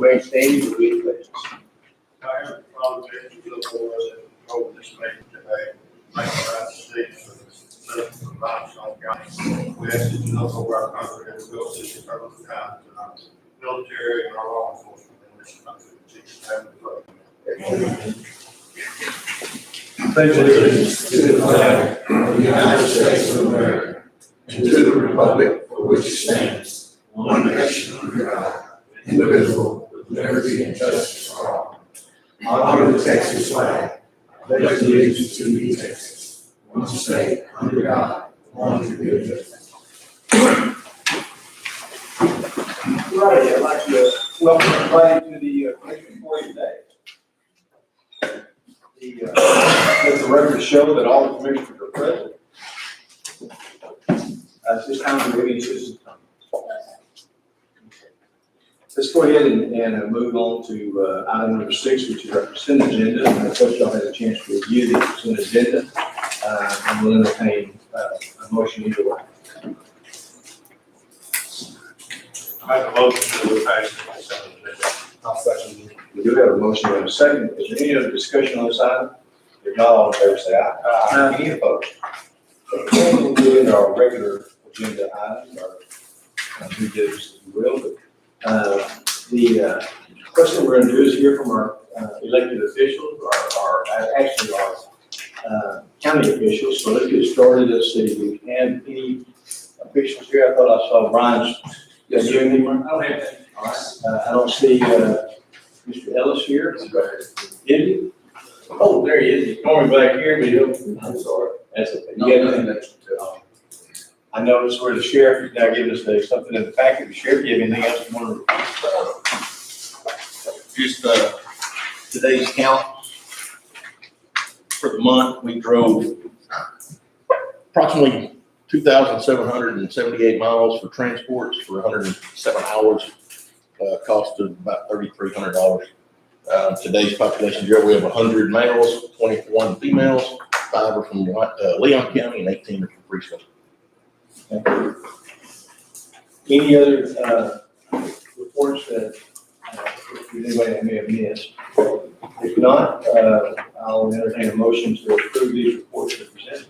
remain standing with the pledges. I have the obligation to the board that hold this meeting today, make the United States for the citizens of Milestone County. We ask that you look over our country and will see the trouble of times in our military and our law enforcement in this country. Jesus' name we pray. Pledge allegiance to the flag of the United States of America, and to the republic for which it stands, one nation under God, indivisible, with liberty and justice for all. Honor the Texas flag. Pledge allegiance to the Texas, one state under God, one community. Right, I'd like to welcome everybody to the commission report today. Let the record show that all the commissioners are present. At this time, we're ready to let's go ahead and move on to item number 6, which is our consent agenda. And I hope y'all had a chance to review the consent agenda, and we'll entertain a motion either way. I make a motion to pass the consent agenda. I'll second. We do have a motion and a second. Is there any other discussion on this item? If not, all in favor say aye. Any opposed? Okay, we'll do in our regular agenda items, our new business, if you will. But the question we're going to do is hear from our elected officials, our county officials. So let's get started. Let's see, do we have any officials here? I thought I saw Brian's. Yes, you and anyone? I don't have that. All right. I don't see Mr. Ellis here. Is he? Oh, there he is. He's normally back here, but he'll. I'm sorry. That's okay. You got anything that I noticed where the sheriff is now giving us something in the packet. The sheriff, you have anything else you want to? Just today's count for the month, we drove approximately 2,778 miles for transports for 107 hours. Cost of about $3,300. Today's population, Joe, we have 100 males, 21 females, 5 are from Leon County, and 18 are from Frisco. Any other reports that anybody may have missed? If not, I'll entertain a motion to approve these reports that are presented.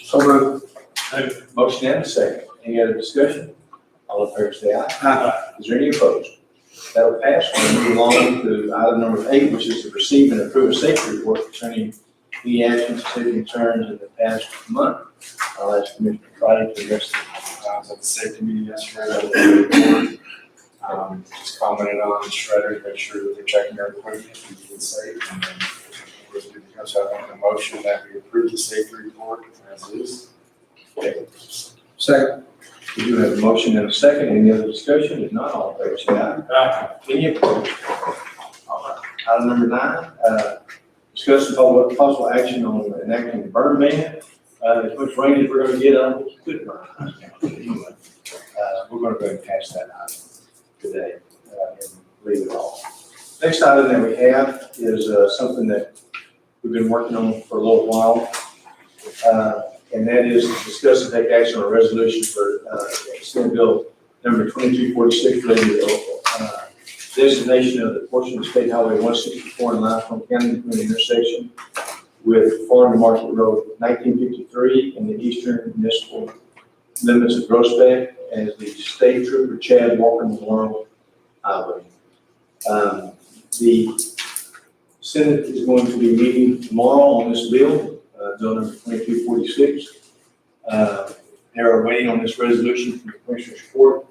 So moved. Motion and a second. Any other discussion? All in favor say aye. Aye. Is there any opposed? That'll pass. We'll move along to item number 8, which is to receive and approve a safety report concerning the actions of city concerns in the past month. I'll ask Commissioner Friday to address I was at the safety meeting yesterday, just commented on the shredder to make sure that they're checking their equipment and being safe. And then we're good to go. So I make a motion that we approve the safety report as is. Okay. Second. We do have a motion and a second. Any other discussion? If not, all in favor say aye. Aye. Any opposed? All right. Item number 9, discuss the possible action on enacting the burn ban. As much rain as we're going to get on, it could burn. Anyway, we're going to go ahead and pass that item today and leave it off. Next item that we have is something that we've been working on for a little while. And that is to discuss and take action on a resolution for Senate Bill number 2246 related to designation of the portion of State Highway 164 in Milestone County between the intersection with Farm to Market Road 1953 and the eastern municipal limits of Groesbeck as the State Trooper Chad Walker Memorial Highway. The Senate is going to be meeting tomorrow on this bill. Bill number 2246. They are waiting on this resolution from the Commissioner's Court,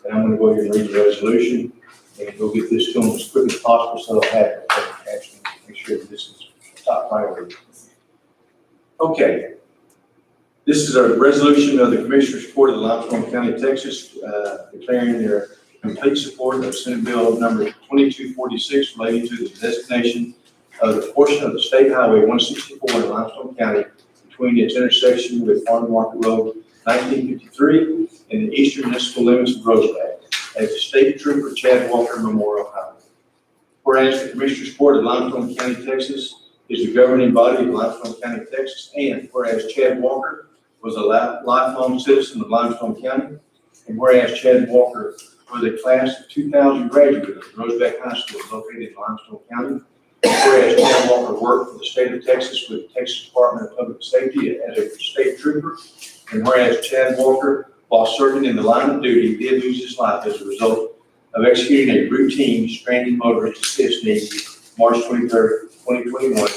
and I'm going to go ahead and read the resolution and we'll get this to them as quick as possible so they'll have action to make sure that this is top priority. Okay. This is a resolution of the Commissioner's Court of the Limestone County, Texas, declaring their complete support of Senate Bill number 2246 relating to the designation of the portion of the State Highway 164 in Limestone County between its intersection with Farm Market Road 1953 and the eastern municipal limits of Groesbeck as the State Trooper Chad Walker Memorial Highway. Whereas the Commissioner's Court of Limestone County, Texas is the governing body of Limestone County, Texas, and whereas Chad Walker was a lifelong citizen of Limestone County, and whereas Chad Walker was a class of 2,000 graduates of Rosebeck High School located in Limestone County. Whereas Chad Walker worked for the state of Texas with the Texas Department of Public Safety as a state trooper. And whereas Chad Walker, while serving in the line of duty, did lose his life as a result of executing a routine stranded motorist assist need March 23rd, 2021.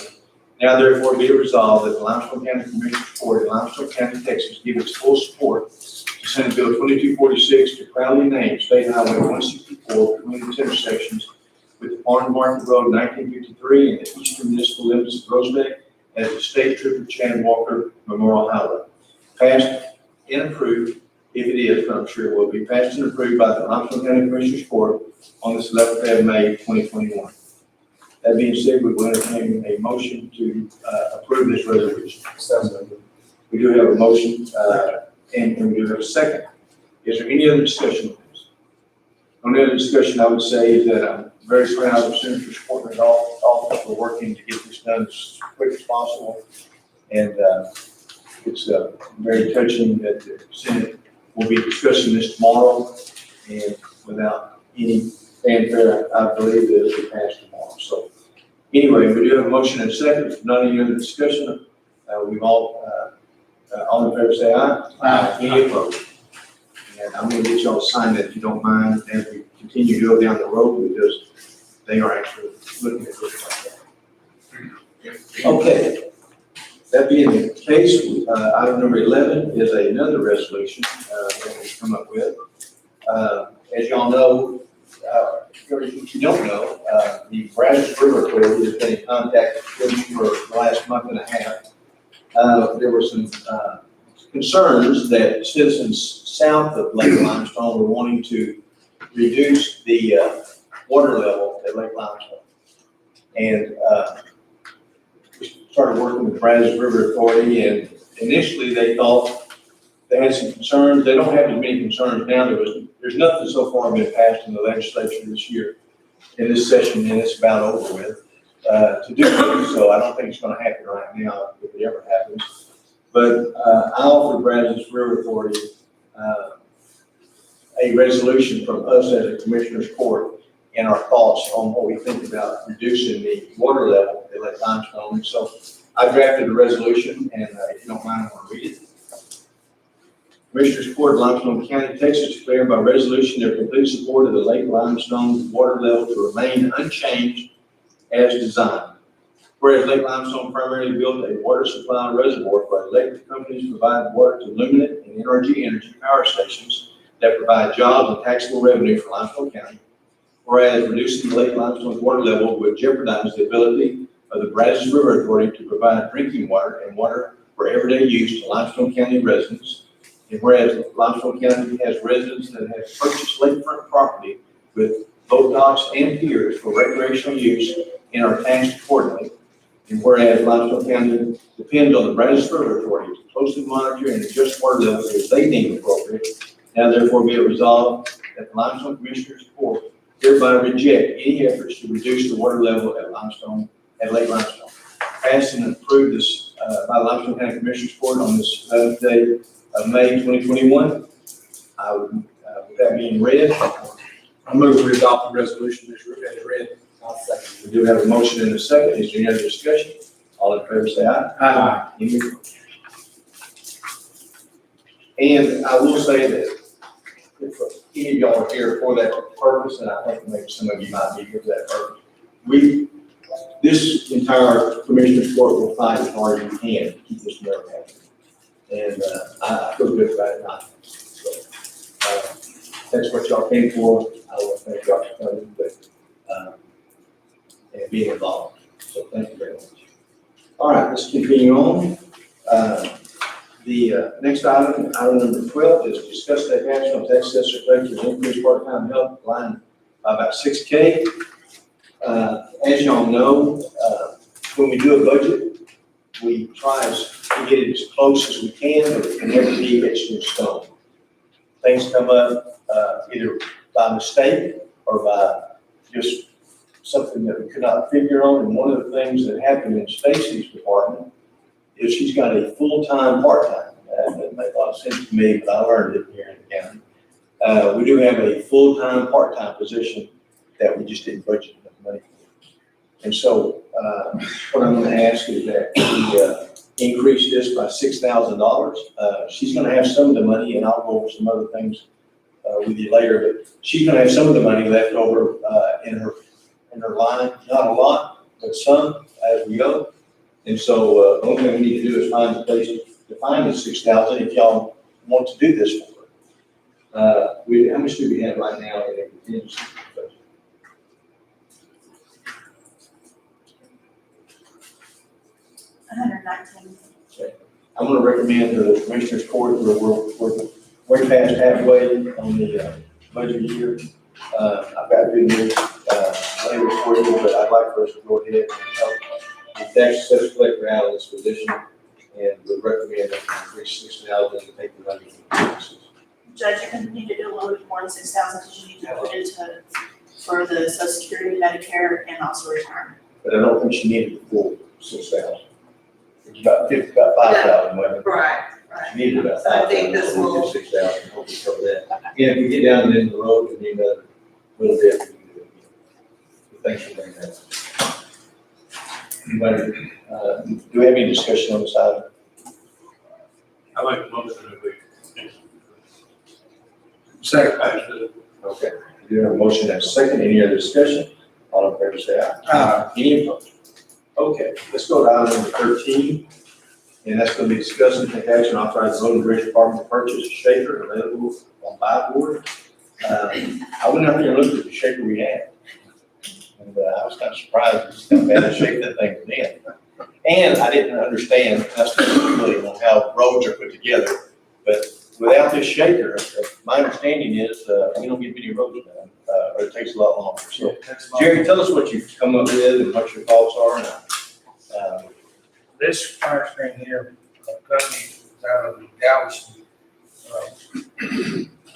Now therefore be it resolved that the Limestone County Commissioners Court in Limestone County, Texas, give its full support to Senate Bill 2246 to proudly name State Highway 164 between its intersections with the Farm Market Road 1953 and the eastern municipal limits of Rosebeck as the State Trooper Chad Walker Memorial Highway. Passed and approved, if it is, but I'm sure it will be, passed and approved by the Limestone County Commissioners Court on this 11th day of May 2021. That being said, we will entertain a motion to approve this resolution. We do have a motion, and we do have a second. Is there any other discussion on this? On the other discussion, I would say is that I'm very proud of Senator Sportman and all for working to get this done as quick as possible. And it's very touching that the Senate will be discussing this tomorrow, and without any fanfare, I believe that it will pass tomorrow. So anyway, we do have a motion and a second. If not any other discussion, we've all in favor say aye. Aye. Any opposed? And I'm going to get y'all to sign that if you don't mind as we continue to go down the road, because they are actually looking at this like that. Okay. That being the case, item number 11 is another resolution that we've come up with. As y'all know, or if you don't know, the Brazos River Authority has been in contact with me for the last month and a half. There were some concerns that citizens south of Lake Limestone were wanting to reduce the water level at Lake Limestone. And we started working with the Brazos River Authority, and initially they thought they had some concerns. They don't have as many concerns now. There's nothing so far been passed in the legislature this year, in this session, and it's about over with, to do so. I don't think it's going to happen right now, if it ever happens. But I offered Brazos River Authority a resolution from us as a Commissioners Court and our thoughts on what we think about reducing the water level at Lake Limestone. And so I drafted a resolution, and if you don't mind, I want to read it. Commissioners Court of Limestone County, Texas, declaring by resolution their complete support of the Lake Limestone water level to remain unchanged as designed. Whereas Lake Limestone primarily built a water supply reservoir for electric companies to provide water to Luminant and NRG Energy power stations that provide jobs and taxable revenue for Limestone County. Whereas reducing the Lake Limestone water level would jeopardize the ability of the Brazos River Authority to provide drinking water and water for everyday use to Limestone County residents. And whereas Limestone County has residents that have purchased lakefront property with boat docks and piers for recreational use and are taxed accordingly. And whereas Limestone County depends on the Brazos River Authority to closely monitor and adjust water levels as they deem appropriate, now therefore be it resolved that the Limestone Commissioners Court hereby reject any efforts to reduce the water level at Lake Limestone. Passed and approved this by the Limestone County Commissioners Court on this 11th day of May 2021. I would, with that being read, I move we adopt the resolution as read. I'll second. we do have a motion and a second. Is there any other discussion? All in favor say aye. Aye. Any opposed? And I will say that if any of y'all are here for that purpose, and I think maybe some of you might be here for that purpose, this entire Commissioners Court will fight as hard as you can to keep this from ever happening. And I feel good about it now. So that's what y'all came for. I want to thank y'all for coming, and being involved. So thank you very much. All right, let's continue on. The next item number 12, is discuss the attachment of excess effective increase part-time help line by about $6K. As y'all know, when we do a budget, we try to get it as close as we can, but it can never be etched in stone. Things come up either by mistake or by just something that we could not figure on. And one of the things that happened in Stacy's department is she's got a full-time part-time. That doesn't make a lot of sense to me, but I learned it here in the county. We do have a full-time, part-time position that we just didn't budget enough money for. And so, what I'm gonna ask is that we increase this by $6,000. She's gonna have some of the money, and I'll go over some other things with you later, but she's gonna have some of the money left over in her line, not a lot, but some as we go. And so, the only thing we need to do is find a place to find the 6,000 if y'all want to do this for her. How much do we have right now in a contingency budget? $119. I'm gonna recommend to the Commissioners Court, we're way past halfway on the budget year. I've got good news later for you, but I'd like for us to go ahead and help the tax assessor collector out of this position, and would recommend that we increase 6,000 and take the money from taxes. Judge, you need to do a little bit more than 6,000 because you need to put into for the Social Security, Medicare, and also retirement. But I don't think she needed the full 6,000. It's about 5,000, wasn't it? Right, She needed about So I 5,000. think this so we'll will- do 6,000, hope we cover that. Okay. And if we get down the end of the road, we need a little bit. We can do it again. Thanks for bringing that. Anybody, do we have any discussion on this item? I like the motion that we. Second. Okay, we do have a motion and a second. Any other discussion? All in favor, say aye. Aye. Any opposed? Okay, let's go to item number 13. And that's going to be discussing take action authorize the road and bridge department to purchase a shaker available on buy board. I went out there and looked at the shaker we had. And I was kind of surprised at how bad a shape that thing was in. And I didn't understand, that's really on how roads are put together. But without this shaker, my understanding is we don't get many roads done, or it takes a lot longer. So Jerry, tell us what you've come up with and what your thoughts are. This fire screen here, company is out of Galveston.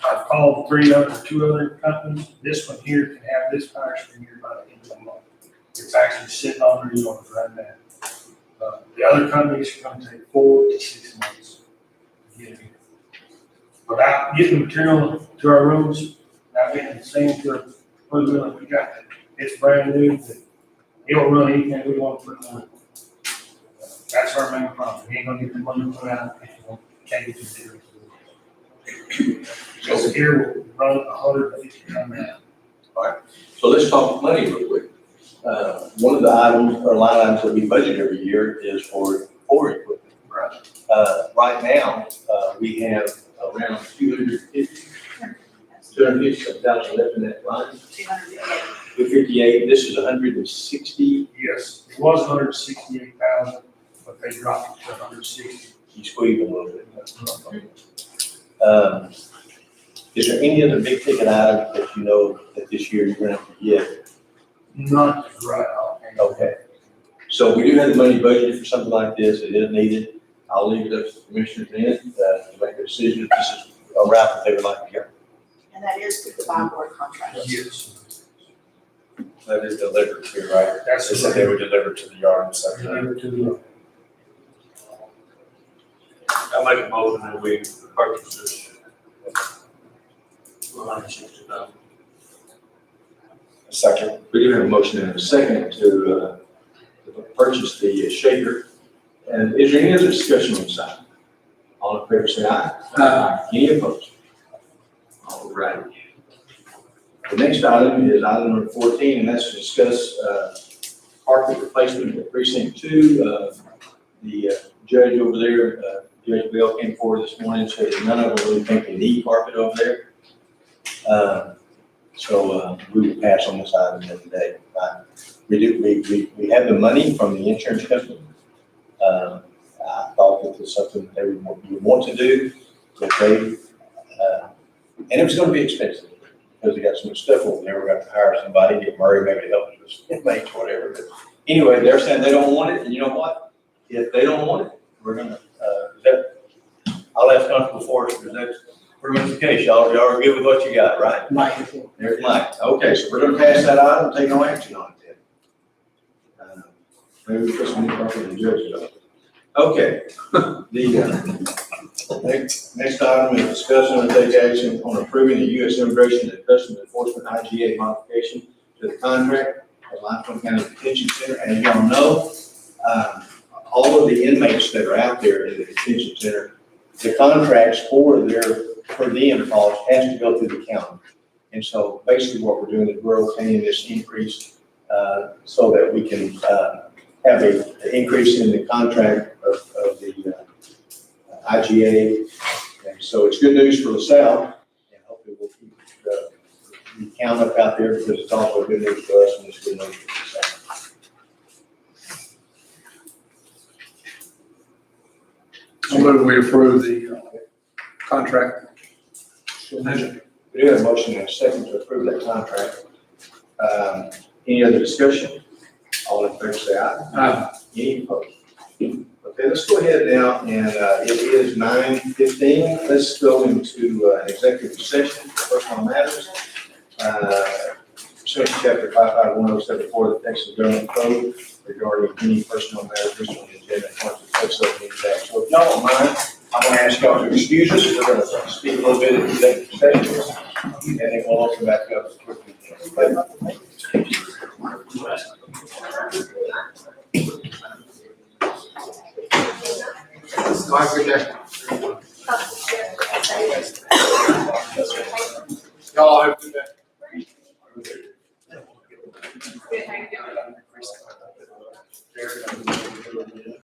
I've called two other companies. This one here can have this fire screen here by the end of the month. It's actually sitting on their yard right now. The other companies are gonna take 4 to 6 months to get it here. Without getting material to our roads, not getting the same to what we got. It's brand new, but it'll run anything we want to put on it. That's our main problem. We ain't gonna get the money put out if we can't get the material. So here will run 150 ton now. So let's talk money real quick. One of the items or line items that we budget every year is for equipment. Right. Right now, we have around 250,000 left in that line. 258. 258, this is 160. Yes, it was 168,000, but they dropped it to 160. You squeezed a little bit. Is there any other big ticket item that you know that this year you're gonna have to get? Not right off. Okay. So we do have the money budgeted for something like this. It is needed. I'll leave it up to the commissioners then to make a decision if this is a route that they would like to go. And that is through the buy board contract. Yes. That is delivered to, right? That's They said they would deliver to the yard and stuff. Deliver to the I make a motion that we purchase this. $160,000. Second. We do have a motion and a second to purchase the shaker. And is there any other discussion on this item? All in favor, say aye. Any opposed? All right. The next item is item number 14, and that's to discuss parking replacement at precinct 2. The judge over there, Judge Bell, came forward this morning and said that none of them really think they need carpet over there. So we will pass on this item today. We have the money from the insurance company. I thought that was something that they would want to do, but they, and it was gonna be expensive because they got so much stuff over there. We're gonna have to hire somebody, get Murray maybe to help us make whatever. But anyway, they're saying they don't want it, and you know what? If they don't want it, we're gonna, I'll ask Constable Forrest, because that's pretty much the case. Y'all are good with what you got, right? Mike. There's Mike. Okay, so we're gonna pass that item, take no action on it then. Maybe we put some new carpet in the judge's office. Okay, next item is discussion and take action on approving the U.S. Immigration and Customs Enforcement IGA modification to the contract at Milestone County Detention Center. And y'all know, all of the inmates that are out there in the detention center, the contracts for their per diem cost has to go through the county. And so basically what we're doing is we're obtaining this increase, so that we can, have an increase in the contract of the IGA. And so it's good news for LaSalle, and hopefully we'll keep the count up out there because it's also good news for us and it's good news for LaSalle. I move we approve the contract. We do have a motion and a second to approve that contract. Any other discussion? All in favor say aye. Aye. Any opposed? Okay, let's go ahead now, and it is 9:15. Let's go into an executive session for personal matters. Pursuant to Chapter 551074 of the Texas Government Code regarding any personal matters listed on the agenda. So if y'all don't mind, I'm going to ask y'all to excuse us. We're going to speak a little bit in executive session, and then we'll open back up quickly. Y'all have to